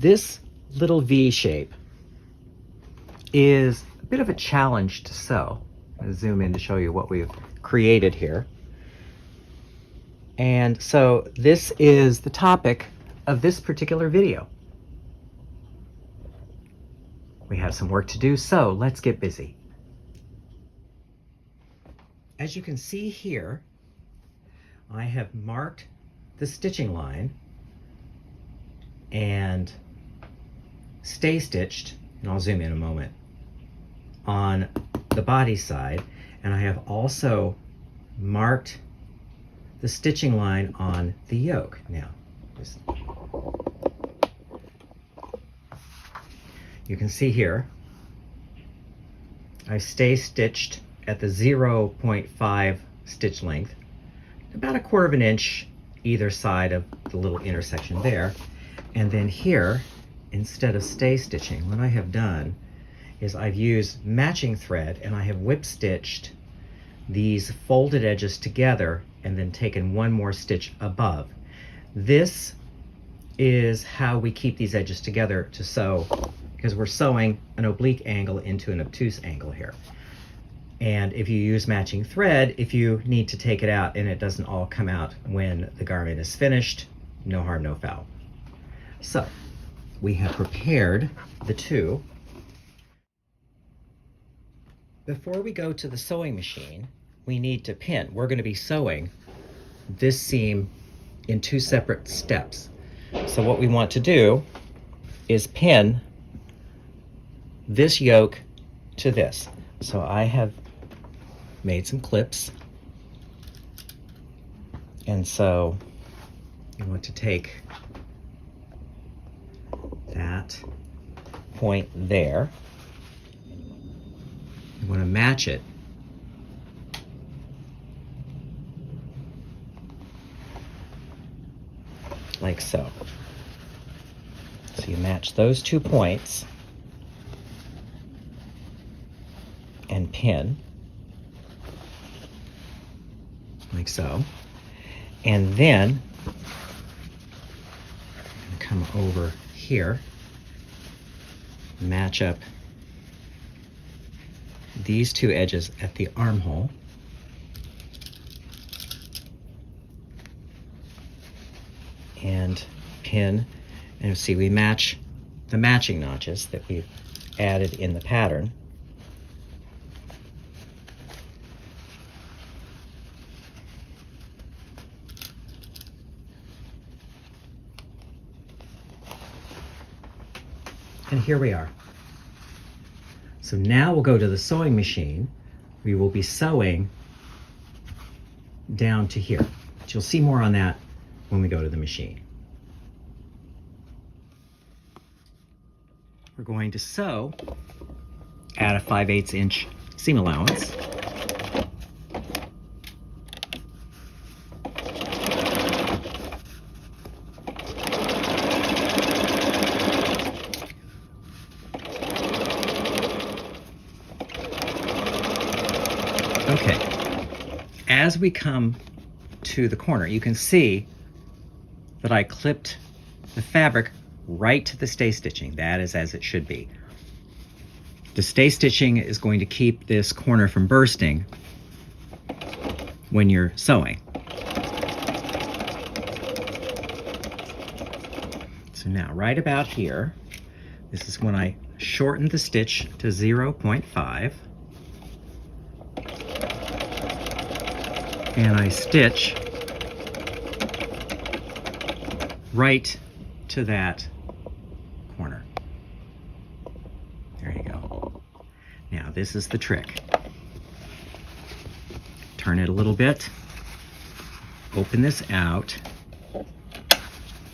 This little V shape is a bit of a challenge to sew. I'm going to zoom in to show you what we've created here. And so this is the topic of this particular video. We have some work to do, so let's get busy. As you can see here, I have marked the stitching line and stay stitched, and I'll zoom in a moment, on the body side, and I have also marked the stitching line on the yoke. Now, you can see here, I stay stitched at the 0.5 stitch length, about 1/4 of an inch either side of the little intersection there. And then here, instead of stay stitching, what I have done is I've used matching thread and I have whip stitched these folded edges together and then taken one more stitch above. This is how we keep these edges together to sew, because we're sewing an oblique angle into an obtuse angle here. And if you use matching thread, if you need to take it out and it doesn't all come out when the garment is finished, no harm, no foul. So we have prepared the two. Before we go to the sewing machine, we need to pin. We're going to be sewing this seam in 2 separate steps. So what we want to do is pin this yoke to this. So I have made some clips, and so you want to take that point there. You want to match it like so. So you match those 2 points and pin like so. And then come over here, match up these 2 edges at the armhole, and pin. And see, we match the matching notches that we've added in the pattern. And here we are. So now we'll go to the sewing machine. We will be sewing down to here. But you'll see more on that when we go to the machine. We're going to sew at a 5/8 inch seam allowance. Okay, as we come to the corner, you can see that I clipped the fabric right to the stay stitching. That is as it should be. The stay stitching is going to keep this corner from bursting when you're sewing. So now right about here, this is when I shorten the stitch to 0.5. And I stitch right to that corner. There you go. Now this is the trick. Turn it a little bit, open this out,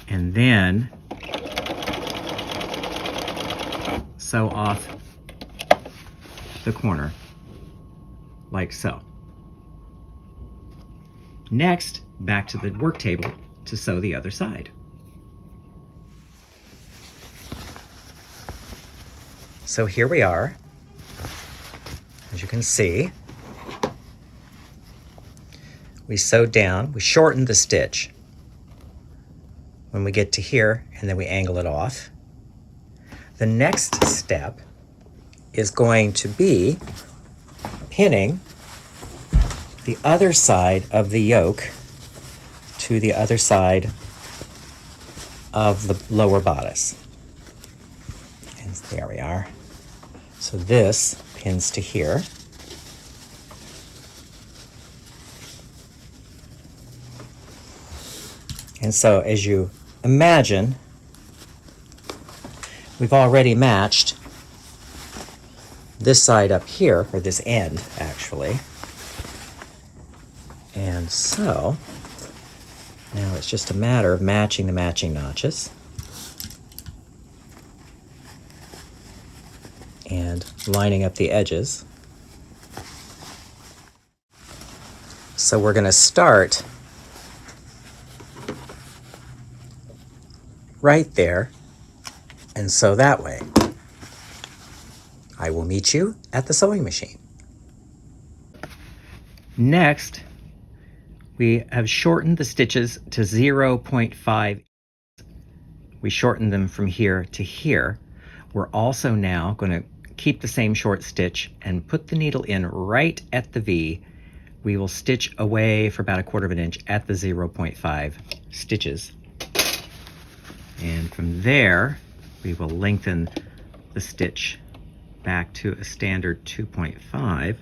and then sew off the corner like so. Next, back to the work table to sew the other side. So here we are. As you can see, we sewed down, we shortened the stitch when we get to here, and then we angle it off. The next step is going to be pinning the other side of the yoke to the other side of the lower bodice. And there we are. So this pins to here. And so as you imagine, we've already matched this side up here, or this end actually. And so now it's just a matter of matching the matching notches and lining up the edges. So we're going to start right there, and sew that way. I will meet you at the sewing machine. Next, we have shortened the stitches to 0.5. We shortened them from here to here. We're also now going to keep the same short stitch and put the needle in right at the V. We will stitch away for about 1/4 inch at the 0.5 stitches. And from there, we will lengthen the stitch back to a standard 2.5.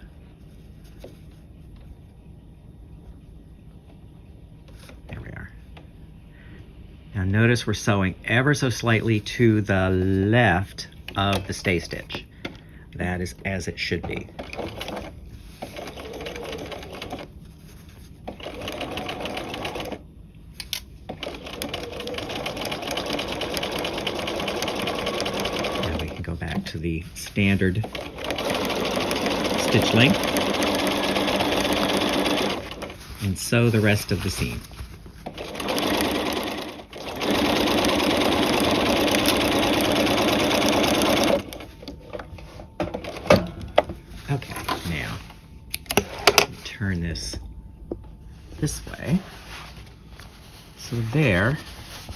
There we are. Now notice we're sewing ever so slightly to the left of the stay stitch. That is as it should be. Go back to the standard stitch length and sew the rest of the seam. Okay, now turn this way. So there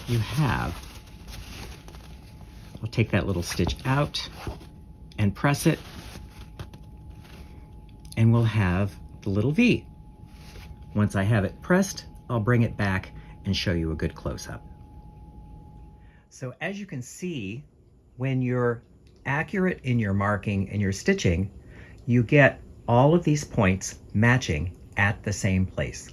you have. I'll take that little stitch out and press it, and we'll have the little V. Once I have it pressed, I'll bring it back and show you a good close-up. So as you can see, when you're accurate in your marking and your stitching, you get all of these points matching at the same place.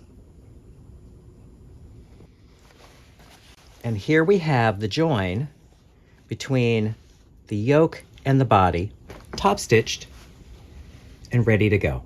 And here we have the join between the yoke and the body, top stitched and ready to go.